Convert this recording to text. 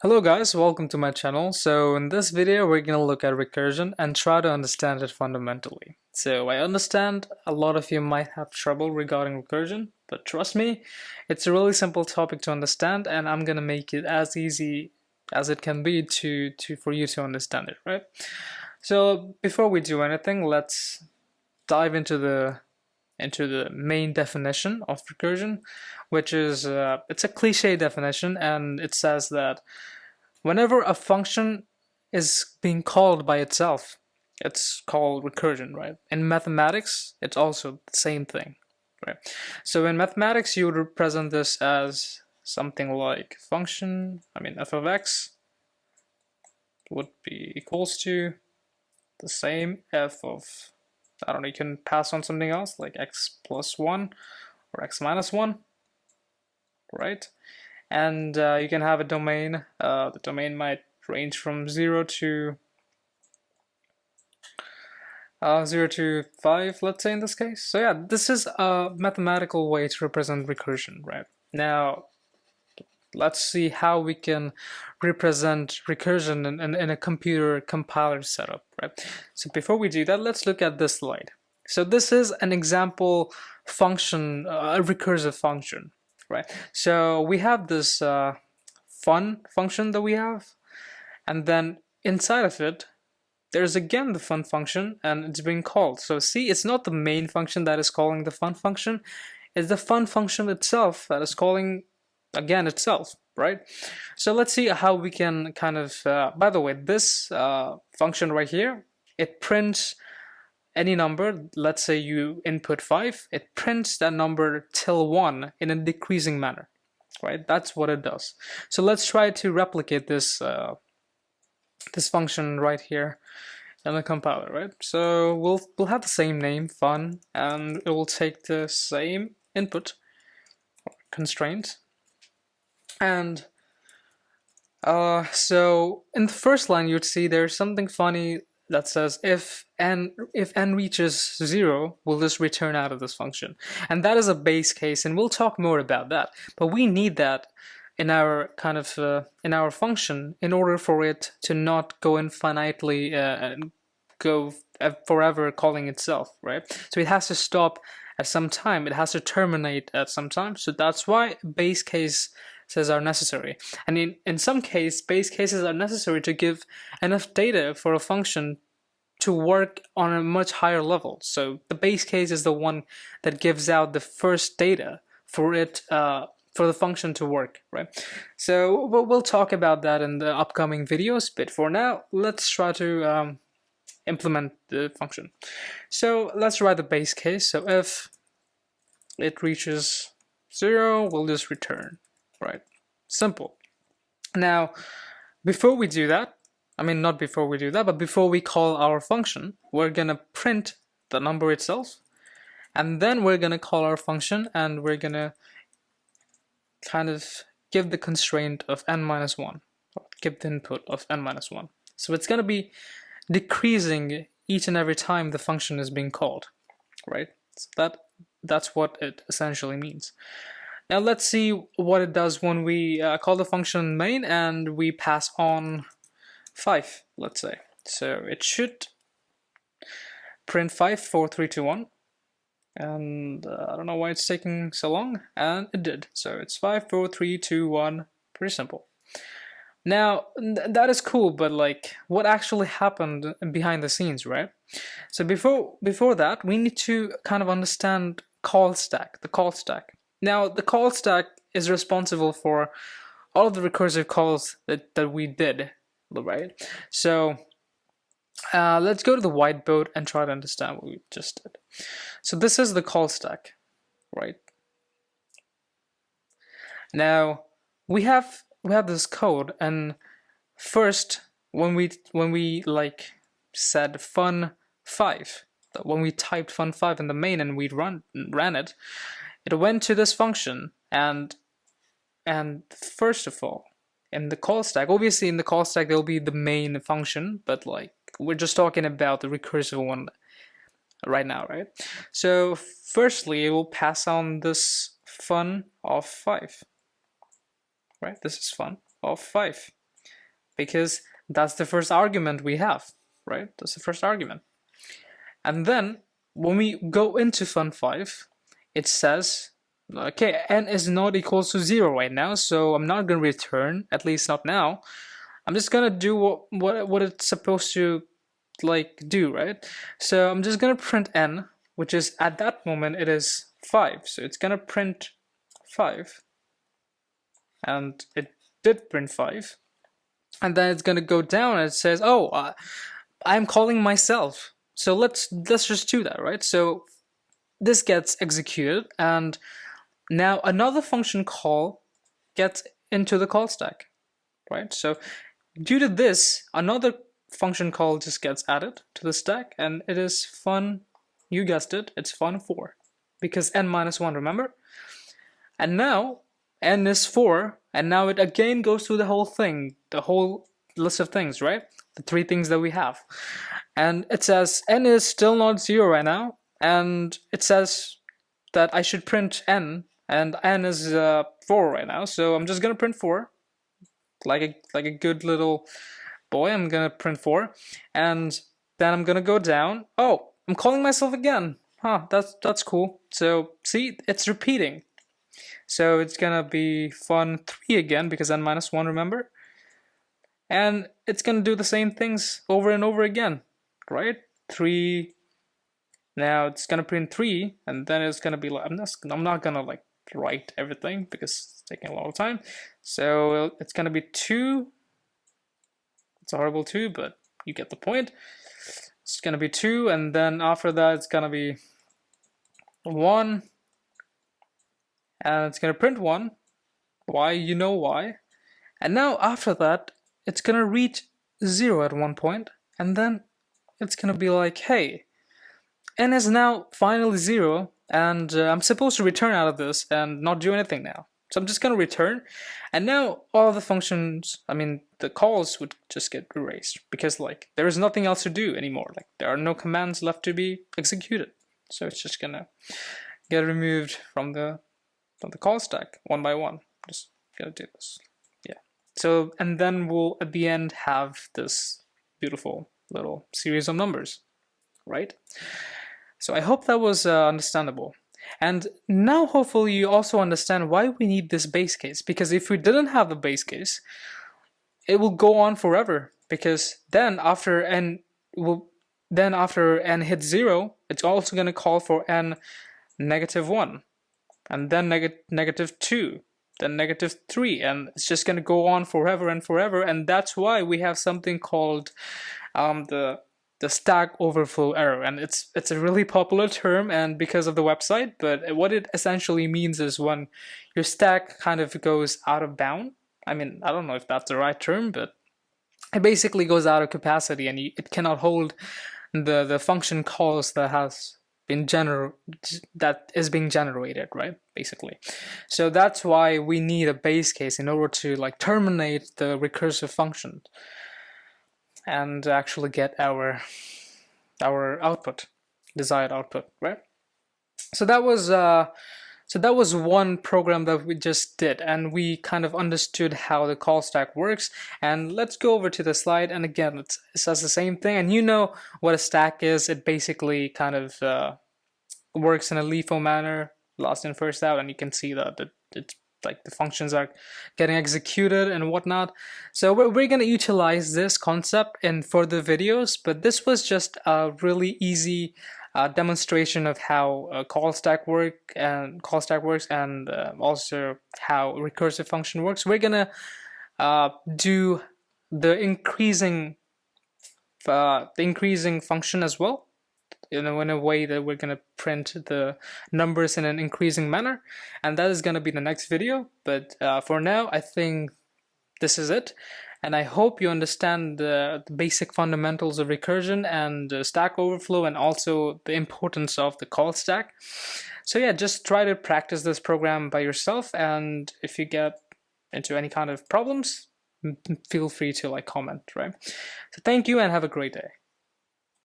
Hello guys, welcome to my channel. So in this video we're going to look at recursion and try to understand it fundamentally. So I understand a lot of you might have trouble regarding recursion, but trust me, it's a really simple topic to understand and I'm going to make it as easy as it can be for you to understand it, right? So before we do anything, let's dive into the main definition of recursion, which is it's a cliche definition, and it says that whenever a function is being called by itself, it's called recursion, right? In mathematics, it's also the same thing, right? So in mathematics, you would represent this as something like f of x would be equals to the same f of, I don't know, you can pass on something else like x plus 1 or x minus 1, right? And you can have a domain. The domain might range from 0 to 5, let's say in this case. So yeah, this is a mathematical way to represent recursion, right? Now, let's see how we can represent recursion in a computer compiler setup, right? So before we do that, let's look at this slide. So this is an example function, a recursive function, right? So we have this fun function that we have, and then inside of it, there's again the fun function, and it's being called. So see, it's not the main function that is calling the fun function, it's the fun function itself that is calling again itself, right? So let's see how we can kind of, by the way, this function right here, it prints any number. Let's say you input 5, it prints that number till 1 in a decreasing manner, right? That's what it does. So let's try to replicate this this function right here in the compiler, right? So we'll have the same name, fun, and it will take the same input constraint. And so in the first line, you'd see there's something funny that says if n reaches 0, we'll just return out of this function. And that is a base case, and we'll talk more about that. But we need that in our kind of in our function in order for it to not go infinitely and go forever calling itself, right? So it has to stop at some time. It has to terminate at some time. So that's why base cases are necessary. And in some case, base cases are necessary to give enough data for a function to work on a much higher level. So the base case is the one that gives out the first data for it for the function to work, right? So we'll talk about that in the upcoming videos, but for now, let's try to implement the function. So let's write the base case. So if it reaches 0, we'll just return, right? Simple. Now, before we do that, not before we do that, but before we call our function, we're gonna print the number itself, and then we're gonna call our function, and we're gonna kind of give the constraint of n-1, give the input of n-1. So it's gonna be decreasing each and every time the function is being called, right? So that's what it essentially means. Now let's see what it does when we call the function main and we pass on 5, let's say. So it should print 5, 4, 3, 2, 1. And I don't know why it's taking so long, and it did. So it's 5, 4, 3, 2, 1. Pretty simple. Now, that is cool, but like, what actually happened behind the scenes, right? So before that, we need to kind of understand call stack, the call stack. Now, the call stack is responsible for all of the recursive calls that we did, right? So let's go to the whiteboard and try to understand what we just did. So this is the call stack, right? Now, we have this code, and first when we like said fun5, when we typed fun5 in the main and we ran it, it went to this function, and first of all, in the call stack, obviously in the call stack there'll be the main function, but like we're just talking about the recursive one right now, right? So firstly, it will pass on this fun of 5. Right, this is fun of 5. because that's the first argument we have, right? That's the first argument. And then when we go into fun5, it says, okay, n is not equals to 0 right now, so I'm not going to return, at least not now. I'm just going to do what it's supposed to like do, right? So I'm just going to print n, which is at that moment it is 5. So it's going to print 5. And it did print 5. And then it's going to go down and it says, oh, I'm calling myself. So let's just do that, right? So this gets executed, and now another function call gets into the call stack, right? So due to this, another function call just gets added to the stack, and it is fun, you guessed it, it's fun4, because n minus 1, remember? And now n is 4, and now it again goes through the whole thing, the whole list of things, right? The 3 things that we have. And it says n is still not 0 right now, and it says that I should print n, and n is 4 right now, so I'm just gonna print 4, like a good little boy. I'm gonna print 4, and then I'm gonna go down. Oh, I'm calling myself again. Huh, that's cool. So see, it's repeating. So it's gonna be fun3 again, because n minus 1, remember? And it's gonna do the same things over and over again, right? 3. Now it's gonna print 3, and then it's gonna be like, I'm not gonna like write everything because it's taking a lot of time. So it's gonna be 2. It's a horrible 2, but you get the point. It's gonna be 2, and then after that it's gonna be 1, and it's gonna print 1. Why? You know why. And now after that, it's gonna reach 0 at one point, and then it's gonna be like, hey, n is now finally 0, and I'm supposed to return out of this and not do anything now. So I'm just gonna return, and now all the functions, I mean the calls, would just get erased, because like there is nothing else to do anymore. Like there are no commands left to be executed. So it's just gonna get removed from the call stack one by one. Just gonna do this. Yeah. So, and then we'll at the end have this beautiful little series of numbers, right? So I hope that was understandable. And now hopefully you also understand why we need this base case, because if we didn't have the base case, it will go on forever, because then after n hits 0, it's also going to call for n negative 1, and then negative 2, then negative 3, and it's just going to go on forever and forever. And that's why we have something called the Stack Overflow error, and it's a really popular term, and because of the website. But what it essentially means is when your stack kind of goes out of bound. I mean, I don't know if that's the right term, but it basically goes out of capacity, and it cannot hold the function calls that is being generated, right? Basically, so that's why we need a base case in order to like terminate the recursive function and actually get our output, desired output, right? So that was one program that we just did, and we kind of understood how the call stack works. And let's go over to the slide, and again it says the same thing, and you know what a stack is. It basically kind of works in a LIFO manner, last in first out, and you can see that it's like the functions are getting executed and whatnot. So we're going to utilize this concept in further videos, but this was just a really easy demonstration of how call stack works, and also how recursive function works. We're going to do the increasing function as well, in a way that we're going to print the numbers in an increasing manner, and that is going to be the next video. But for now, I think this is it, and I hope you understand the basic fundamentals of recursion and Stack Overflow, and also the importance of the call stack. So yeah, just try to practice this program by yourself, and if you get into any kind of problems, feel free to like comment, right? So thank you and have a great day.